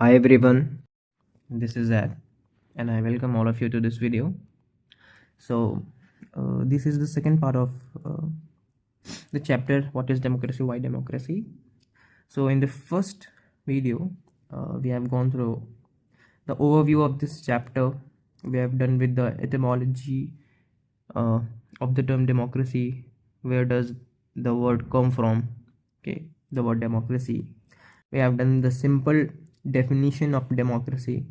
Hi everyone, this is Zach and I welcome all of you to this video. This is the second part of the chapter what is democracy, why democracy. So in the first video we have gone through the overview of this chapter. We have done with the etymology uh, of the term democracy. Where does the word come from? Okay, the word democracy. We have done the simple definition of democracy.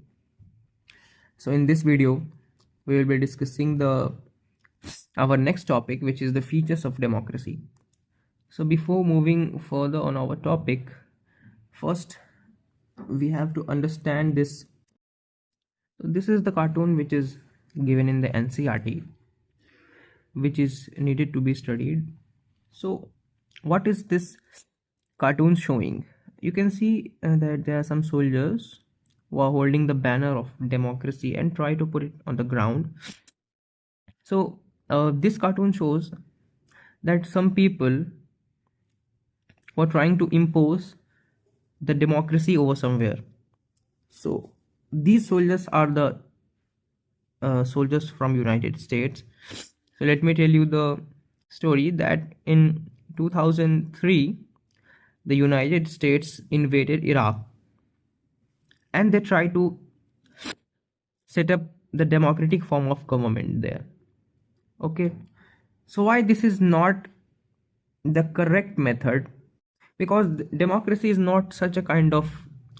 So in this video we will be discussing the our next topic, which is the features of democracy. So before moving further on our topic, first we have to understand this. So this is the cartoon which is given in the Ncert, which is needed to be studied. So what is this cartoon showing? You can see that there are some soldiers who are holding the banner of democracy and try to put it on the ground. So this cartoon shows that some people were trying to impose the democracy over somewhere. So these soldiers are the soldiers from United States. So let me tell you the story that in 2003 the United States invaded Iraq and they tried to set up the democratic form of government there. Okay, so why this is not the correct method? Because democracy is not such a kind of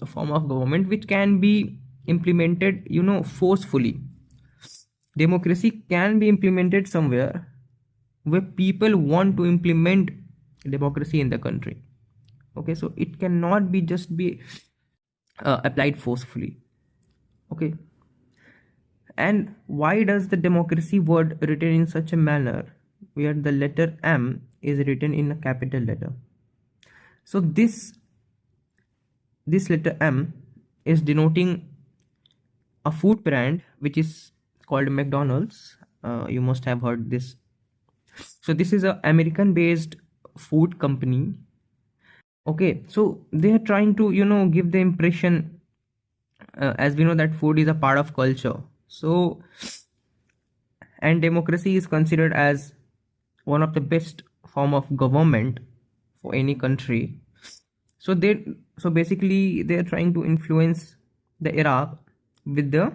a form of government which can be implemented forcefully. Democracy can be implemented somewhere where people want to implement democracy in the country. Okay, so it cannot be just be applied forcefully. Okay, and why does the democracy word written in such a manner where the letter M is written in a capital letter? So this letter M is denoting a food brand which is called McDonald's. You must have heard this. So this is a American based food company. Okay, so they are trying to give the impression, as we know that food is a part of culture. So and democracy is considered as one of the best form of government for any country. So basically they are trying to influence the Iraq with the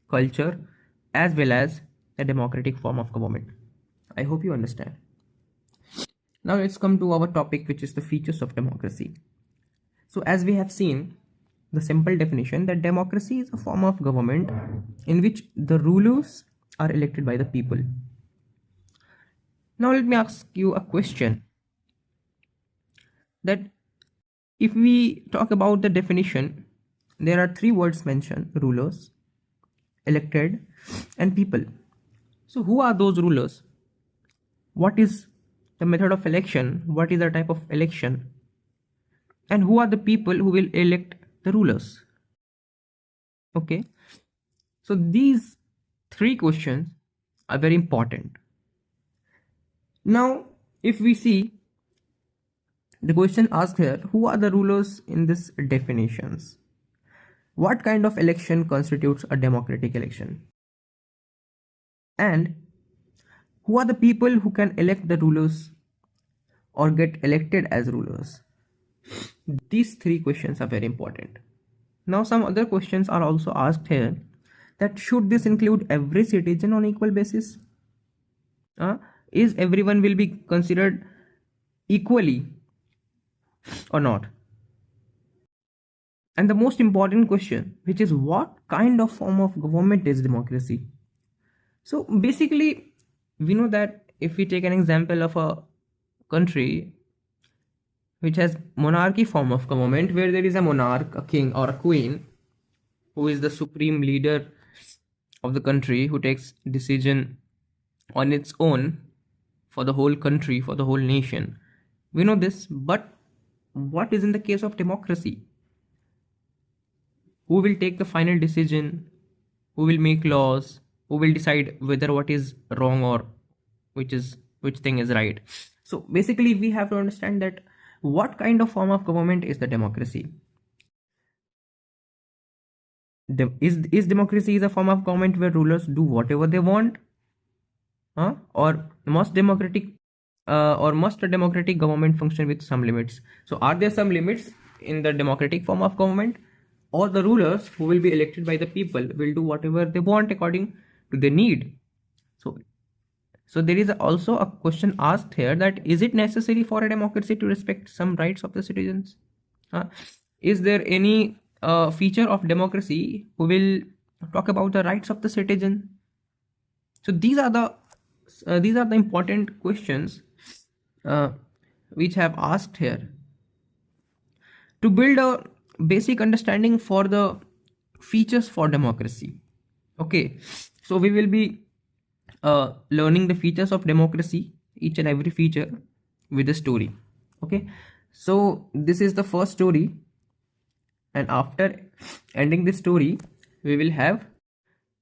culture as well as a democratic form of government. I hope you understand. Now let's come to our topic, which is the features of democracy. So as we have seen the simple definition that democracy is a form of government in which the rulers are elected by the people. Now let me ask you a question, that if we talk about the definition, there are three words mentioned: rulers, elected, and people. So who are those rulers? What is the method of election? What is the type of election? And who are the people who will elect the rulers? Okay, so these three questions are very important. Now if we see the question asked here, who are the rulers in this definitions? What kind of election constitutes a democratic election? And who are the people who can elect the rulers or get elected as rulers? These three questions are very important. Now some other questions are also asked here, that should this include every citizen on equal basis? Is everyone will be considered equally or not? And the most important question, which is what kind of form of government is democracy? So basically we know that if we take an example of a country which has monarchy form of government, where there is a monarch, a king or a queen, who is the supreme leader of the country, who takes decision on its own for the whole country, for the whole nation. We know this, but what is in the case of democracy? Who will take the final decision? Who will make laws? Who will decide whether what is wrong or which thing is right? So basically we have to understand that what kind of form of government is the democracy. is democracy is a form of government where rulers do whatever they want, or must a democratic government function with some limits? So are there some limits in the democratic form of government, or the rulers who will be elected by the people will do whatever they want according to their need? So there is also a question asked here, that is it necessary for a democracy to respect some rights of the citizens? Is there any feature of democracy who will talk about the rights of the citizen? So these are the important questions which have asked here to build a basic understanding for the features for democracy. Okay, so we will be learning the features of democracy, each and every feature with a story. Okay, so this is the first story, and after ending this story we will have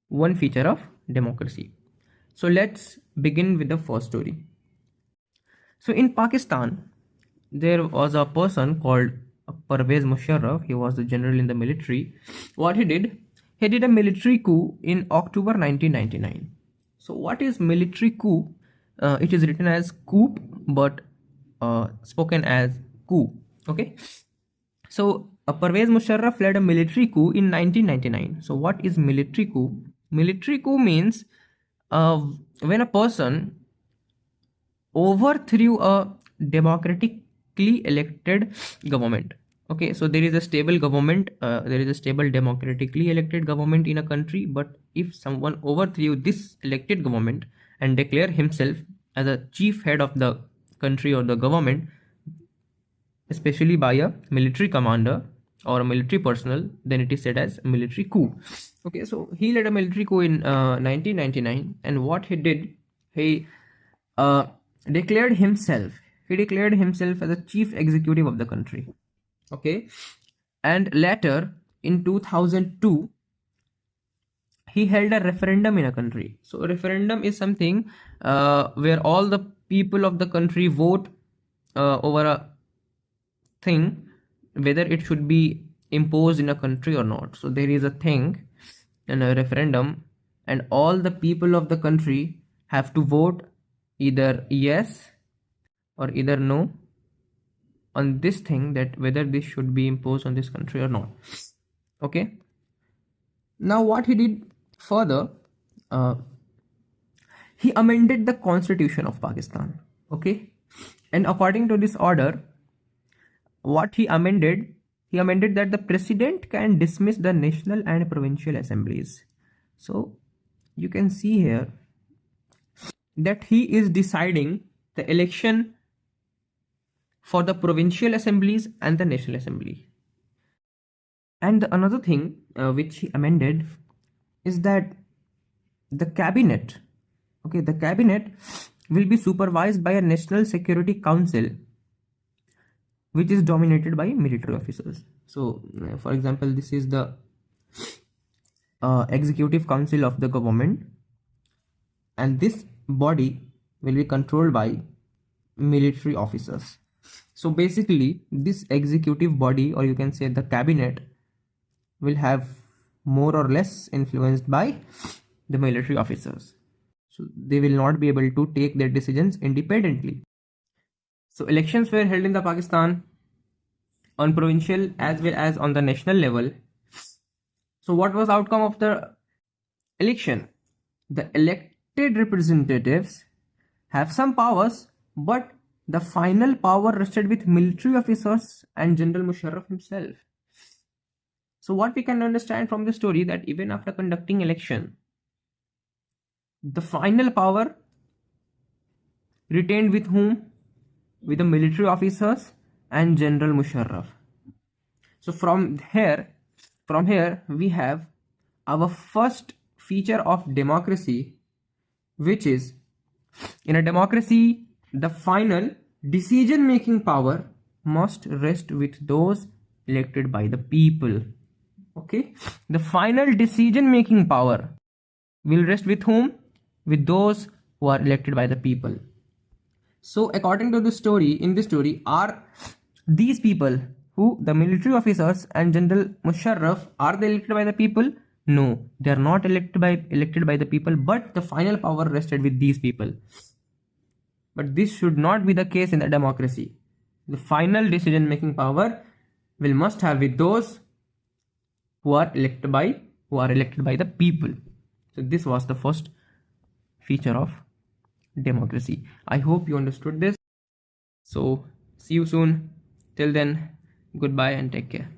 one feature of democracy. So let's begin with the first story. So in Pakistan, there was a person called Pervez Musharraf. He was the general in the military. What he did a military coup in October 1999. So what is military coup? It is written as coup, but spoken as coup. Okay. So Pervez Musharraf led a military coup in 1999. So what is military coup? Military coup means when a person overthrew a democratically elected government. Okay, so there is a stable government, there is a stable democratically elected government in a country, but if someone overthrew this elected government and declare himself as a chief head of the country or the government, especially by a military commander or a military personnel, then it is said as military coup. Okay, so he led a military coup in 1999, and what he did, he declared himself as a chief executive of the country. Okay, and later in 2002 he held a referendum in a country. So a referendum is something where all the people of the country vote over a thing, whether it should be imposed in a country or not. So there is a thing in a referendum, and all the people of the country have to vote either yes or either no on this thing, that whether this should be imposed on this country or not. Okay, now what he did further, he amended the constitution of Pakistan. Okay, and according to this order, what he amended that the president can dismiss the national and provincial assemblies. So you can see here that he is deciding the election for the provincial assemblies and the national assembly. And another thing which he amended is that the cabinet will be supervised by a National Security Council which is dominated by military officers. So for example, this is the executive council of the government, and this body will be controlled by military officers. So basically this executive body, or you can say the cabinet, will have more or less influenced by the military officers. So they will not be able to take their decisions independently. So elections were held in the Pakistan on provincial as well as on the national level. So what was the outcome of the election? The elected representatives have some powers, but the final power rested with military officers and General Musharraf himself. So what we can understand from the story, that even after conducting election, the final power retained with whom? With the military officers and General Musharraf. So from here we have our first feature of democracy, which is, in a democracy, the final decision making power must rest with those elected by the people. Okay, the final decision making power will rest with whom? With those who are elected by the people. So according to the story, in this story, are these people who, the military officers and General Musharraf, are they elected by the people? No, they are not elected by the people, but the final power rested with these people. But this should not be the case in the democracy. The final decision making power will must have with those who are elected by the people. So this was the first feature of democracy. I hope you understood this. So see you soon. Till then, goodbye and take care.